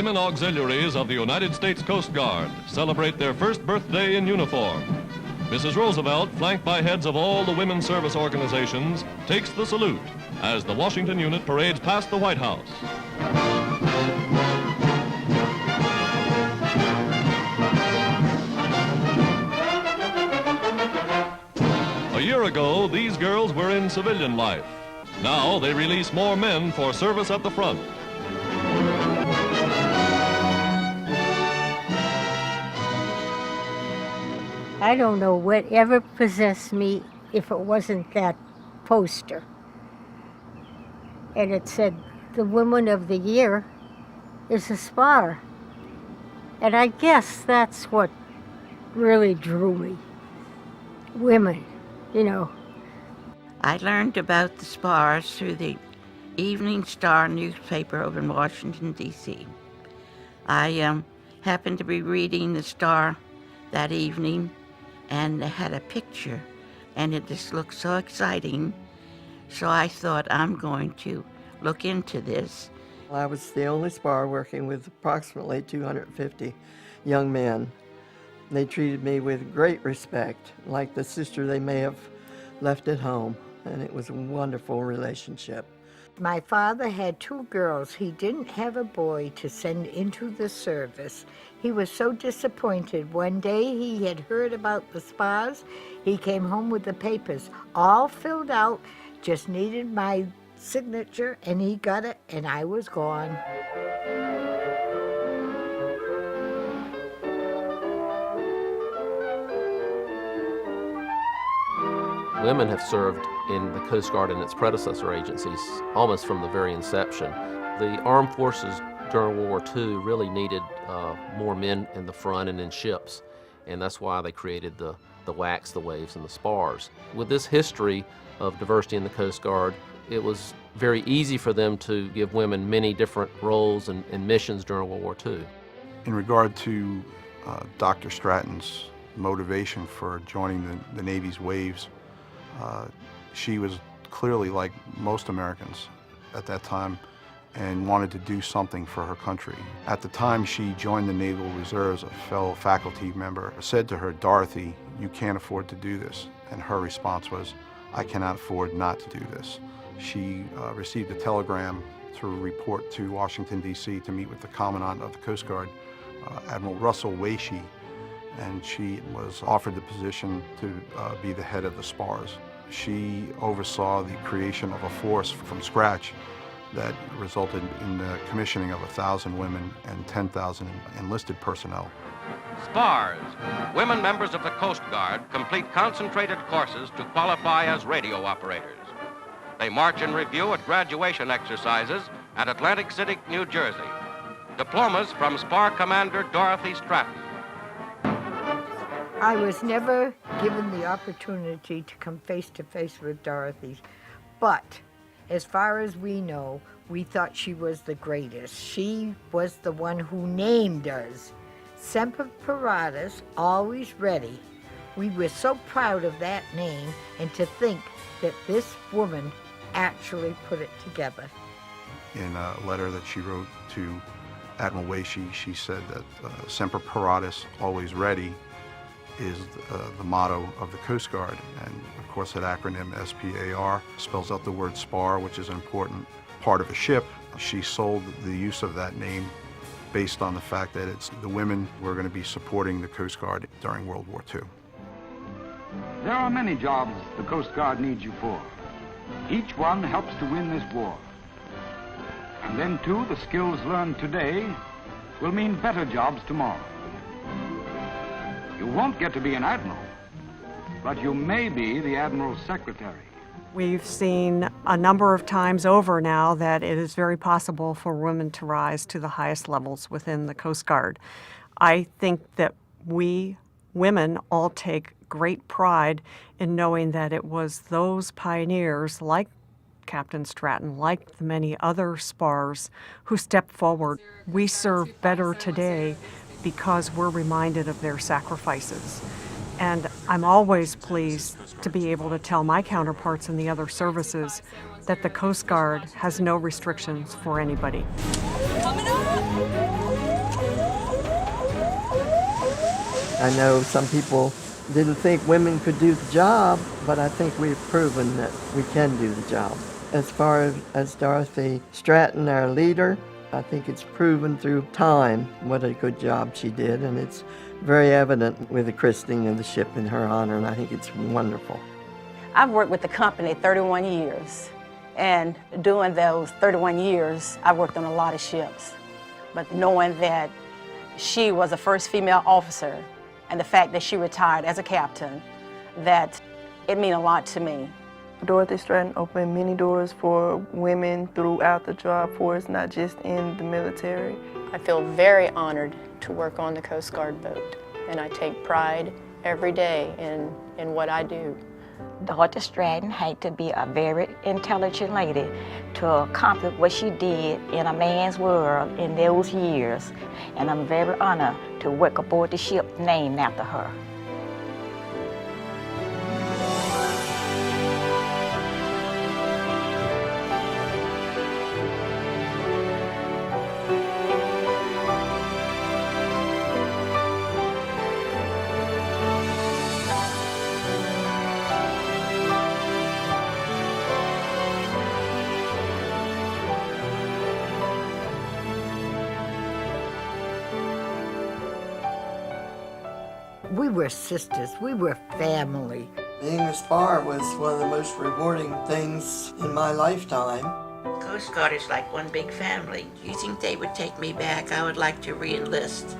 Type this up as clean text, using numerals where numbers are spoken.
women auxiliaries of the United States Coast Guard celebrate their first birthday in uniform. Mrs. Roosevelt, flanked by heads of all the women's service organizations, takes the salute as the Washington unit parades past the White House. A year ago, these girls were in civilian life. Now they release more men for service at the front. I don't know what ever possessed me if it wasn't that poster. And it said, the Woman of the Year is a SPAR. And I guess that's what really drew me. Women, you know. I learned about the SPARS through the Evening Star newspaper over in Washington, D.C. I happened to be reading the Star that evening, and they had a picture, and it just looked so exciting. So I thought, I'm going to look into this. I was the only SPAR working with approximately 250 young men. They treated me with great respect, like the sister they may have left at home, and it was a wonderful relationship. My father had 2 girls. He didn't have a boy to send into the service. He was so disappointed. One day he had heard about the SPARS. He came home with the papers all filled out, just needed my signature, and he got it, and I was gone. Women have served in the Coast Guard and its predecessor agencies almost from the very inception. The armed forces during World War II really needed more men in the front and in ships, and that's why they created the WWIIs, the WAVES, and the SPARS. With this history of diversity in the Coast Guard, it was very easy for them to give women many different roles and missions during World War II. In regard to Dr. Stratton's motivation for joining the Navy's WAVES, she was clearly, like most Americans at that time, and wanted to do something for her country. At the time she joined the Naval Reserves, a fellow faculty member said to her, "Dorothy, you can't afford to do this." And her response was, "I cannot afford not to do this." She received a telegram to report to Washington, D.C. to meet with the Commandant of the Coast Guard, Admiral Russell Wacie, and she was offered the position to be the head of the SPARS. She oversaw the creation of a force from scratch that resulted in the commissioning of 1,000 women and 10,000 enlisted personnel. SPARS, women members of the Coast Guard, complete concentrated courses to qualify as radio operators. They march in review at graduation exercises at Atlantic City, New Jersey. Diplomas from SPAR Commander Dorothy Stratton. I was never given the opportunity to come face to face with Dorothy, but as far as we know, we thought she was the greatest. She was the one who named us. Semper Paratus, always ready. We were so proud of that name, and to think that this woman actually put it together. In a letter that she wrote to Admiral Wacie, she said that Semper Paratus, always ready, is the motto of the Coast Guard. And of course that acronym SPAR spells out the word SPAR, which is an important part of a ship. She sold the use of that name based on the fact that it's the women who are going to be supporting the Coast Guard during World War II. There are many jobs the Coast Guard needs you for. Each one helps to win this war. And then too, the skills learned today will mean better jobs tomorrow. You won't get to be an admiral, but you may be the admiral's secretary. We've seen a number of times over now that it is very possible for women to rise to the highest levels within the Coast Guard. I think that we women all take great pride in knowing that it was those pioneers like Captain Stratton, like the many other SPARS, who stepped forward. We serve better today because we're reminded of their sacrifices. And I'm always pleased to be able to tell my counterparts in the other services that the Coast Guard has no restrictions for anybody. Coming up! I know some people didn't think women could do the job, but I think we've proven that we can do the job. As far as Dorothy Stratton, our leader, I think it's proven through time what a good job she did, and it's very evident with the christening of the ship in her honor, and I think it's wonderful. I've worked with the company 31 years, and during those 31 years, I've worked on a lot of ships. But knowing that she was the first female officer, and the fact that she retired as a captain, that it means a lot to me. Dorothy Stratton opened many doors for women throughout the job force, not just in the military. I feel very honored to work on the Coast Guard boat, and I take pride every day in what I do. Dorothy Stratton had to be a very intelligent lady to accomplish what she did in a man's world in those years, and I'm very honored to work aboard the ship named after her. We were sisters. We were family. Being a SPAR was one of the most rewarding things in my lifetime. Coast Guard is like one big family. Do you think they would take me back? I would like to re-enlist.